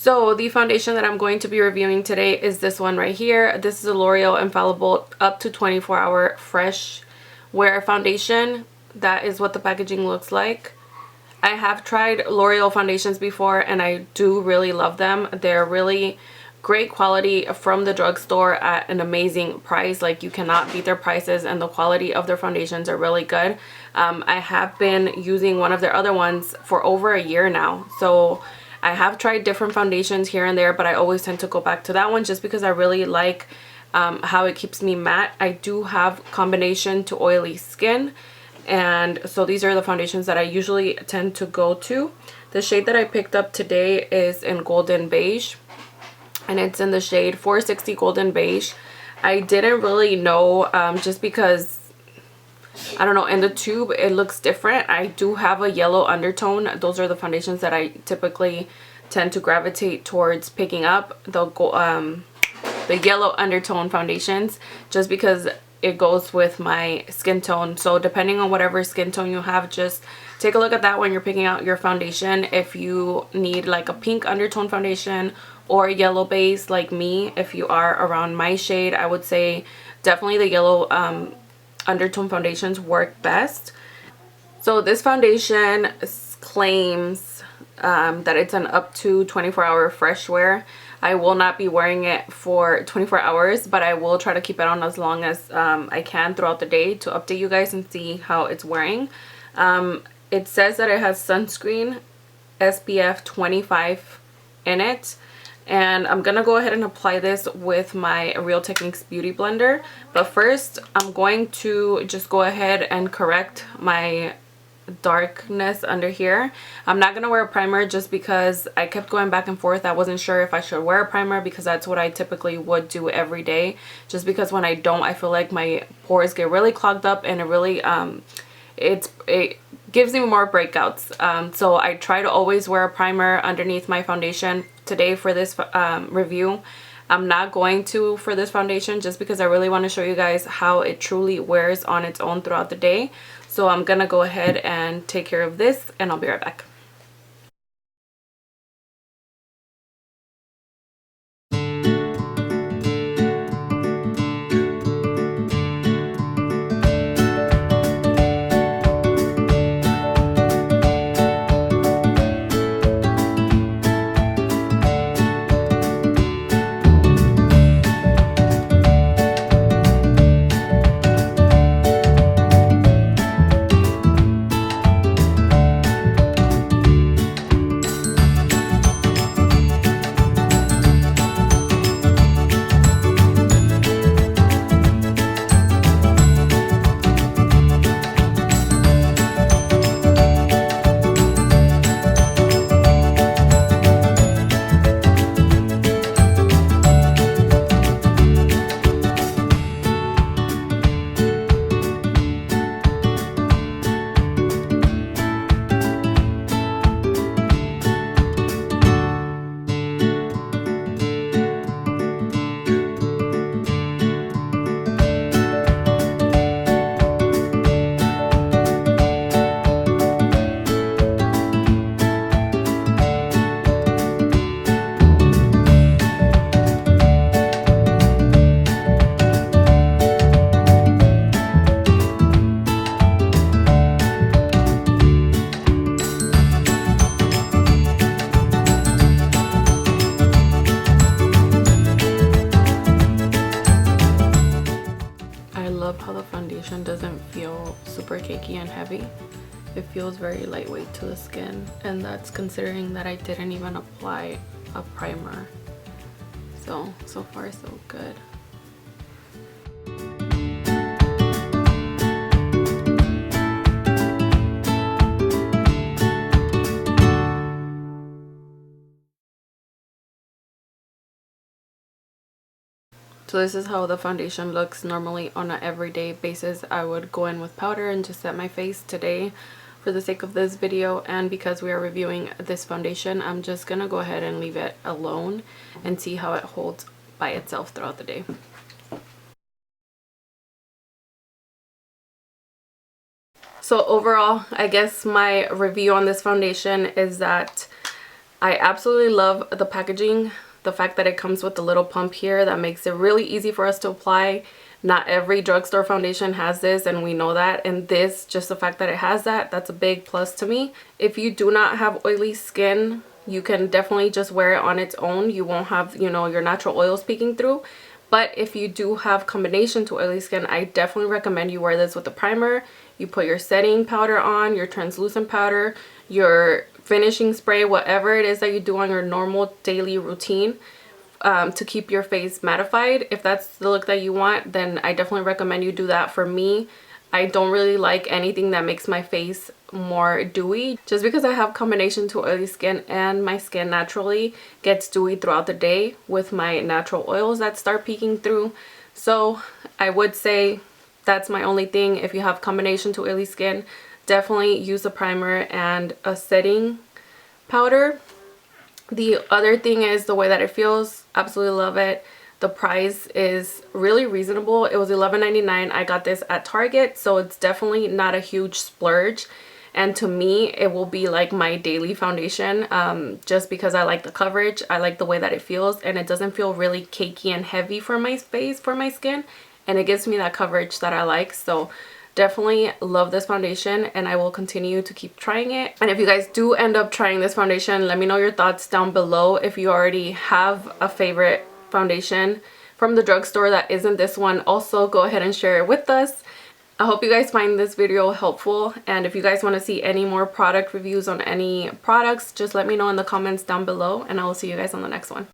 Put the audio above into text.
So the foundation that I'm going to be reviewing today is this one right here. This is a L'Oreal Infallible up to 24-hour fresh wear foundation. That is what the packaging looks like. I have tried L'Oreal foundations before and I do really love them. They're really great quality from the drugstore at an amazing price. Like, you cannot beat their prices, and the quality of their foundations are really good. I have been using one of their other ones for over a year now, so I have tried different foundations here and there, but I always tend to go back to that one just because I really like how it keeps me matte. I do have combination to oily skin, and so these are the foundations that I usually tend to go to. The shade that I picked up today is in Golden Beige, and it's in the shade 460 Golden Beige. I didn't really know just because, I don't know, in the tube it looks different. I do have a yellow undertone. Those are the foundations that I typically tend to gravitate towards picking up, the yellow undertone foundations, just because it goes with my skin tone. So depending on whatever skin tone you have, just take a look at that when you're picking out your foundation. If you need like a pink undertone foundation or yellow base like me, if you are around my shade, I would say definitely the yellow undertone foundations work best. So this foundation claims that it's an up to 24-hour fresh wear. I will not be wearing it for 24 hours, but I will try to keep it on as long as I can throughout the day to update you guys and see how it's wearing. It says that it has sunscreen SPF 25 in it. And I'm going to go ahead and apply this with my Real Techniques Beauty Blender. But first, I'm going to just go ahead and correct my darkness under here. I'm not going to wear a primer just because I kept going back and forth. I wasn't sure if I should wear a primer because that's what I typically would do every day. Just because when I don't, I feel like my pores get really clogged up and it really, it gives me more breakouts. So I try to always wear a primer underneath my foundation. Today for this review, I'm not going to for this foundation just because I really want to show you guys how it truly wears on its own throughout the day. So I'm gonna go ahead and take care of this and I'll be right back. Doesn't feel super cakey and heavy. It feels very lightweight to the skin, and that's considering that I didn't even apply a primer. So far so good. So this is how the foundation looks. Normally on an everyday basis I would go in with powder and just set my face. Today, for the sake of this video and because we are reviewing this foundation, I'm just gonna go ahead and leave it alone and see how it holds by itself throughout the day. So overall, I guess my review on this foundation is that I absolutely love the packaging. The fact that it comes with the little pump here that makes it really easy for us to apply. Not every drugstore foundation has this, and we know that, and this, just the fact that it has that, that's a big plus to me. If you do not have oily skin, you can definitely just wear it on its own. You won't have, you know, your natural oils peeking through. But if you do have combination to oily skin, I definitely recommend you wear this with a primer. You put your setting powder on, your translucent powder, your finishing spray, whatever it is that you do on your normal daily routine, to keep your face mattified. If that's the look that you want, then I definitely recommend you do that. For me, I don't really like anything that makes my face more dewy, just because I have combination to oily skin and my skin naturally gets dewy throughout the day with my natural oils that start peeking through. So I would say that's my only thing. If you have combination to oily skin, definitely use a primer and a setting powder. The other thing is the way that it feels. Absolutely love it. The price is really reasonable. It was $11.99. I got this at Target, so it's definitely not a huge splurge. And to me, it will be like my daily foundation, just because I like the coverage. I like the way that it feels, and it doesn't feel really cakey and heavy for my face, for my skin. And it gives me that coverage that I like. So definitely love this foundation, and I will continue to keep trying it. And if you guys do end up trying this foundation, let me know your thoughts down below. If you already have a favorite foundation from the drugstore that isn't this one, also go ahead and share it with us. I hope you guys find this video helpful, and if you guys want to see any more product reviews on any products, just let me know in the comments down below, and I will see you guys on the next one.